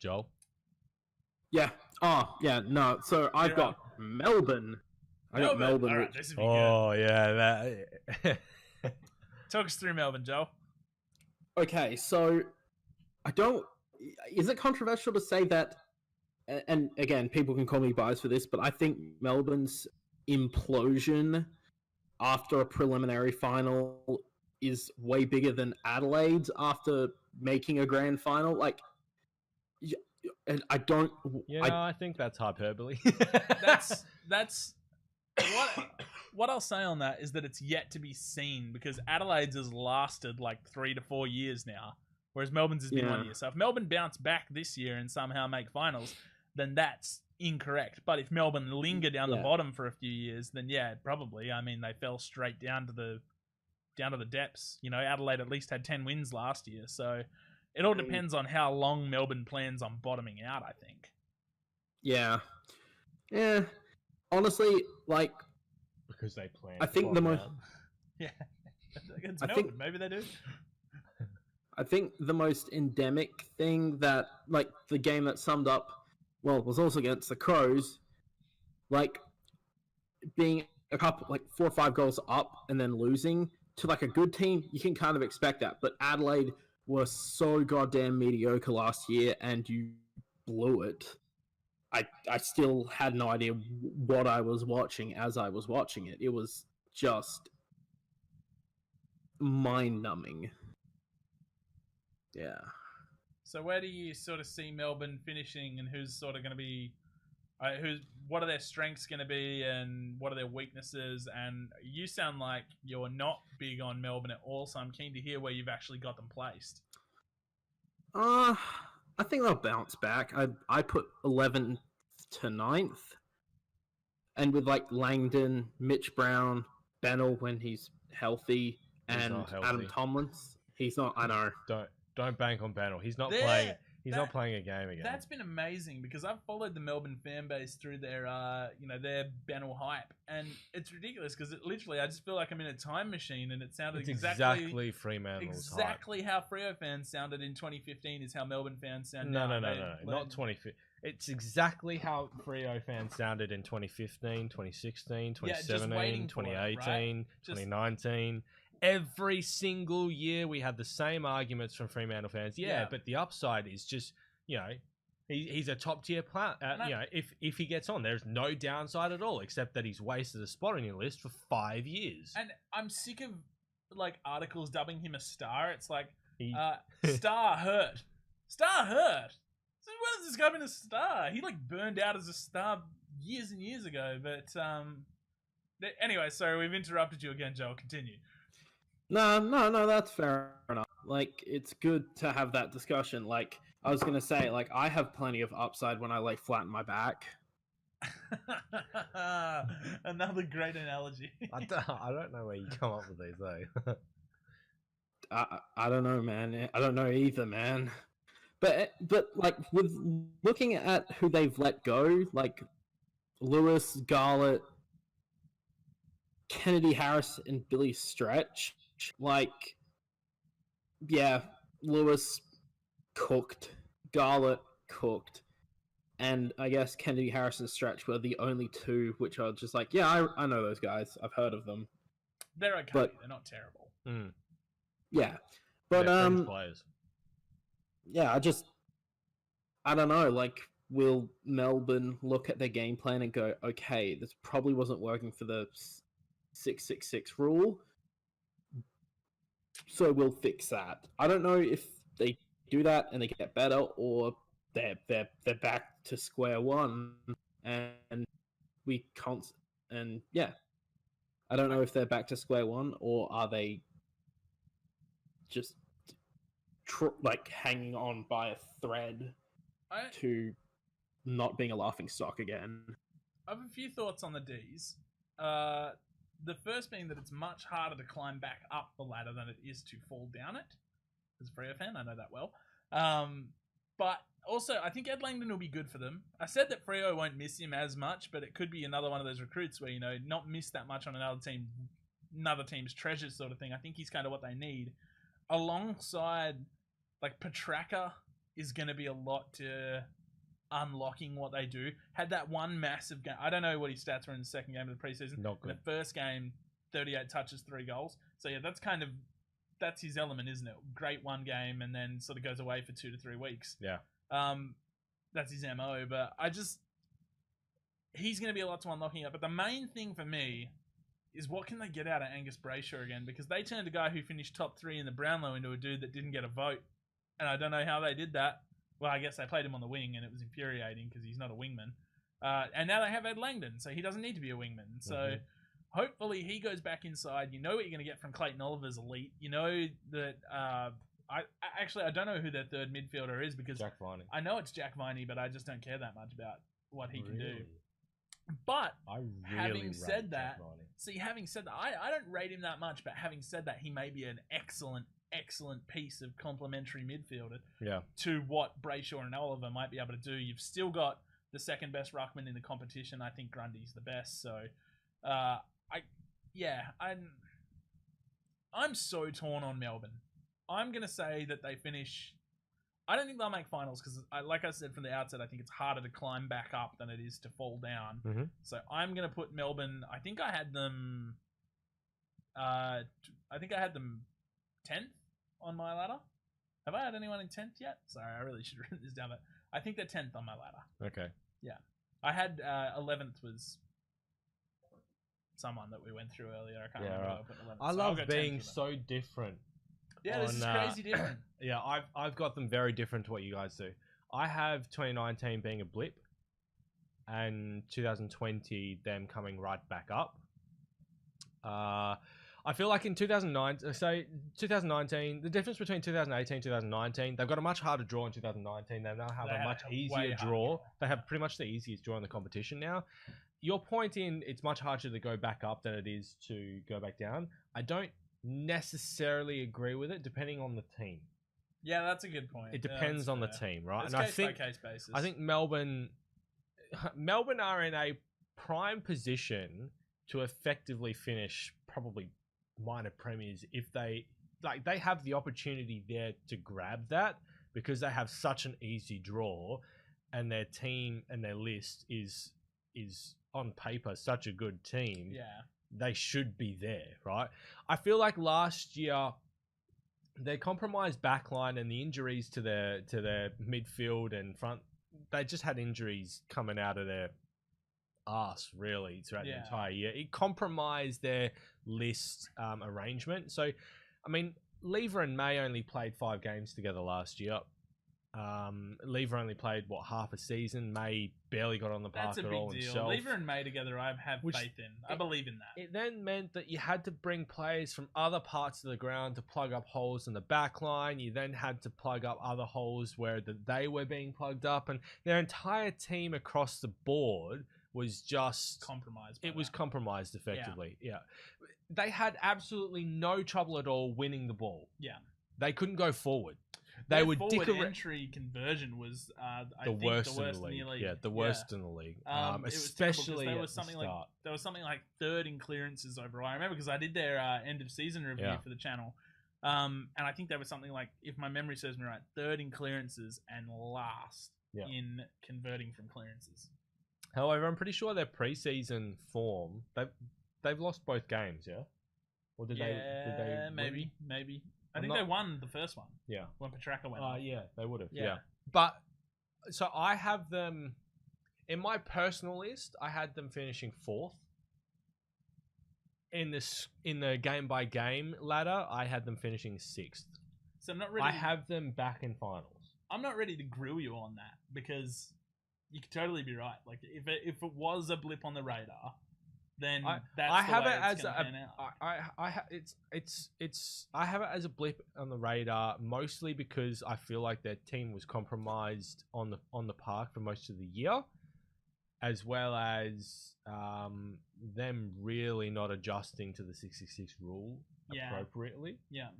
Joel? Yeah. Oh, yeah. No. So I've got Melbourne. I got Melbourne. All right, this would be Oh, yeah. That... good. Talk us through Melbourne, Joel. Okay, so I don't. Is it controversial to say that? And again, people can call me biased for this, but I think Melbourne's implosion after a preliminary final is way bigger than Adelaide's after making a grand final. Like, and I don't. I think that's hyperbole. That's what I'll say on that is that it's yet to be seen, because Adelaide's has lasted like 3 to 4 years now, whereas Melbourne's has been 1 year. So if Melbourne bounce back this year and somehow make finals, then that's incorrect. But if Melbourne linger down the bottom for a few years, then yeah, probably. I mean, they fell straight down to the depths. You know, Adelaide at least had 10 wins last year, so it all depends on how long Melbourne plans on bottoming out, I think. Yeah. Honestly, like, because they plan. I think the most. Yeah, it's Melbourne. Maybe they do. I think the most endemic thing that, like, the game that summed up, well, was also against the Crows, like, being a couple, like, 4 or 5 goals up and then losing to, like, a good team, you can kind of expect that. But Adelaide were so goddamn mediocre last year, and you blew it. I still had no idea what I was watching as I was watching it. It was just mind-numbing. Yeah. So where do you sort of see Melbourne finishing, and who's sort of going to be, what are their strengths going to be, and what are their weaknesses? And you sound like you're not big on Melbourne at all, so I'm keen to hear where you've actually got them placed. I think they'll bounce back. I put 11th to 9th, and with like Langdon, Mitch Brown, Bennell when he's healthy, and Adam Tomlins. He's not. I know. Don't bank on Bennell. He's not playing. He's not playing a game again. That's been amazing, because I've followed the Melbourne fan base through their, their Bennell hype, and it's ridiculous because literally I just feel like I'm in a time machine, and it sounded exactly Fremantle's exactly how Freo fans sounded in 2015 is how Melbourne fans sound now. No, Not 2015. It's exactly how Freo fans sounded in 2015, 2016, 2017, 2018, right? 2019. Every single year we had the same arguments from Fremantle fans. Yeah, but the upside is just, he's a top tier player. If he gets on, there's no downside at all, except that he's wasted a spot on your list for 5 years. And I'm sick of like articles dubbing him a star. It's like star hurt. Star hurt. So when has this guy been a star? He like burned out as a star years and years ago. But anyway, sorry, we've interrupted you again, Joel. Continue. No, that's fair enough. Like, it's good to have that discussion. Like, I was going to say, like, I have plenty of upside when I lay flat in my back. Another great analogy. I don't know where you come up with these, though. I don't know, man. I don't know either, man. But like, with looking at who they've let go, like, Lewis, Garlett, Kennedy Harris, and Billy Stretch, like, yeah, Lewis cooked, Garlett cooked, and I guess Kennedy Harris and Stretch were the only two which are just like, yeah, I know those guys, I've heard of them. They're okay, but they're not terrible. Yeah, but players. Yeah, I don't know, like, will Melbourne look at their game plan and go, okay, this probably wasn't working for the 666 rule, so we'll fix that. I don't know if they do that and they get better, or they're back to square one, and we can't. And yeah, I don't know if they're back to square one, or are they just like hanging on by a thread to not being a laughing stock again. I have a few thoughts on the Ds. The first being that it's much harder to climb back up the ladder than it is to fall down it. As a Freo fan, I know that well. But also, I think Ed Langdon will be good for them. I said that Freo won't miss him as much, but it could be another one of those recruits where, not miss that much on another team's treasure sort of thing. I think he's kind of what they need. Alongside, like, Petraka is going to be a lot to unlocking what they do. Had that one massive game. I don't know what his stats were in the second game of the preseason. Not good. In the first game, 38 touches, 3 goals. So yeah, that's his element, isn't it? Great one game and then sort of goes away for 2 to 3 weeks. Yeah. That's his MO, but he's going to be a lot to unlocking it. But the main thing for me is what can they get out of Angus Brayshaw again? Because they turned a guy who finished top 3 in the Brownlow into a dude that didn't get a vote. And I don't know how they did that. Well, I guess they played him on the wing, and it was infuriating because he's not a wingman. And now they have Ed Langdon, so he doesn't need to be a wingman. So hopefully he goes back inside. You know what you're going to get from Clayton Oliver's elite. You know that... I don't know who their third midfielder is because Jack Viney. I know it's Jack Viney, but I just don't care that much about what he can do. But having said that, I don't rate him that much, but having said that, he may be an excellent piece of complementary midfielder to what Brayshaw and Oliver might be able to do. You've still got the second best ruckman in the competition. I think Grundy's the best. So, I'm so torn on Melbourne. I'm going to say that they finish... I don't think they'll make finals because, like I said from the outset, I think it's harder to climb back up than it is to fall down. Mm-hmm. So I'm going to put Melbourne... I think I had them 10th on my ladder. Have I had anyone in 10th yet? Sorry, I really should have written this down, but I think they're 10th on my ladder. Okay. Yeah. I had 11th was someone that we went through earlier. I can't remember. Right. I love being so different. Yeah, this is crazy different. Yeah, I've got them very different to what you guys do. I have 2019 being a blip, and 2020 them coming right back up. I feel like in 2019, the difference between 2018 and 2019, they've got a much harder draw in 2019. They now have a much easier draw. They have pretty much the easiest draw in the competition now. Your point in it's much harder to go back up than it is to go back down. I don't necessarily agree with it, depending on the team. Yeah, that's a good point. It depends on the team, right? It's and case by case basis. I think Melbourne are in a prime position to effectively finish probably minor premiers if they have the opportunity there to grab that because they have such an easy draw and their team and their list is on paper such a good team. Yeah. They should be there, right? I feel like last year their compromised backline and the injuries to their midfield and front, they just had injuries coming out of their arse really throughout the entire year. It compromised their list arrangement. So, I mean, Lever and May only played 5 games together last year. Lever only played half a season. May barely got on the park at all himself. That's a big deal. Lever and May together, I have faith in. I believe in that. It then meant that you had to bring players from other parts of the ground to plug up holes in the back line. You then had to plug up other holes where they were being plugged up, and their entire team across the board was just compromised. It was compromised effectively. Yeah. They had absolutely no trouble at all winning the ball. Yeah. They couldn't go forward. Their forward entry conversion was the worst in the league. Yeah, the worst in the league. Especially there was something like 3rd in clearances overall. I remember because I did their end of season review for the channel. And I think there was something like, if my memory serves me right, 3rd in clearances and last in converting from clearances. However, I'm pretty sure their preseason form, they've lost both games, yeah? Or did they maybe. I think they won the first one. Yeah. When Petraka went off. Yeah, they would have. Yeah. But, so I have them, in my personal list, I had them finishing 4th. In the game-by-game ladder, I had them finishing 6th. So I'm not ready. I have them back in finals. I'm not ready to grill you on that, because you could totally be right. Like, if it was a blip on the radar, then I have it as I have it as a blip on the radar, mostly because I feel like their team was compromised on the park for most of the year, as well as them really not adjusting to the 666 rule appropriately. Yeah.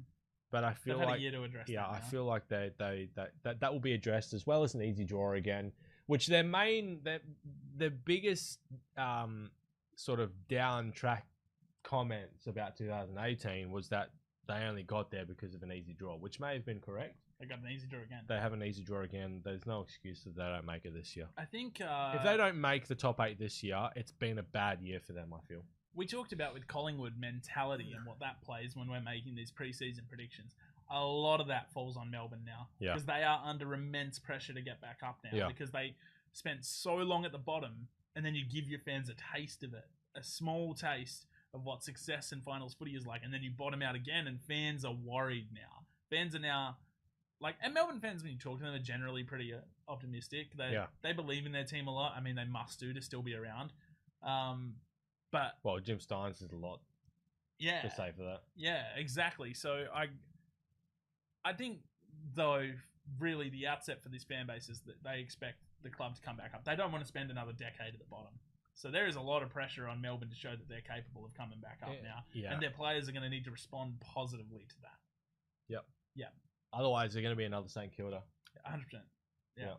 But I feel like a year to address I feel like that will be addressed, as well as an easy draw again, which their biggest sort of down track comments about 2018 was that they only got there because of an easy draw, which may have been correct. They got an easy draw again. They have an easy draw again. There's no excuse that they don't make it this year. I think if they don't make the top 8 this year, it's been a bad year for them, I feel. We talked about with Collingwood mentality and what that plays when we're making these preseason predictions. A lot of that falls on Melbourne now. Yeah. Because they are under immense pressure to get back up now. Yeah. Because they spent so long at the bottom, and then you give your fans a taste of it. A small taste of what success in finals footy is like, and then you bottom out again, and fans are worried now. Fans are now... and Melbourne fans, when you talk to them, are generally pretty optimistic. They believe in their team a lot. I mean, they must do to still be around. But Jim Steins is a lot to say for that. Yeah, exactly. So I think, though, really the outset for this fan base is that they expect the club to come back up. They don't want to spend another decade at the bottom. So there is a lot of pressure on Melbourne to show that they're capable of coming back up now. Yeah. And their players are going to need to respond positively to that. Yep. Yeah. Otherwise, they're going to be another St Kilda. 100%. Yeah.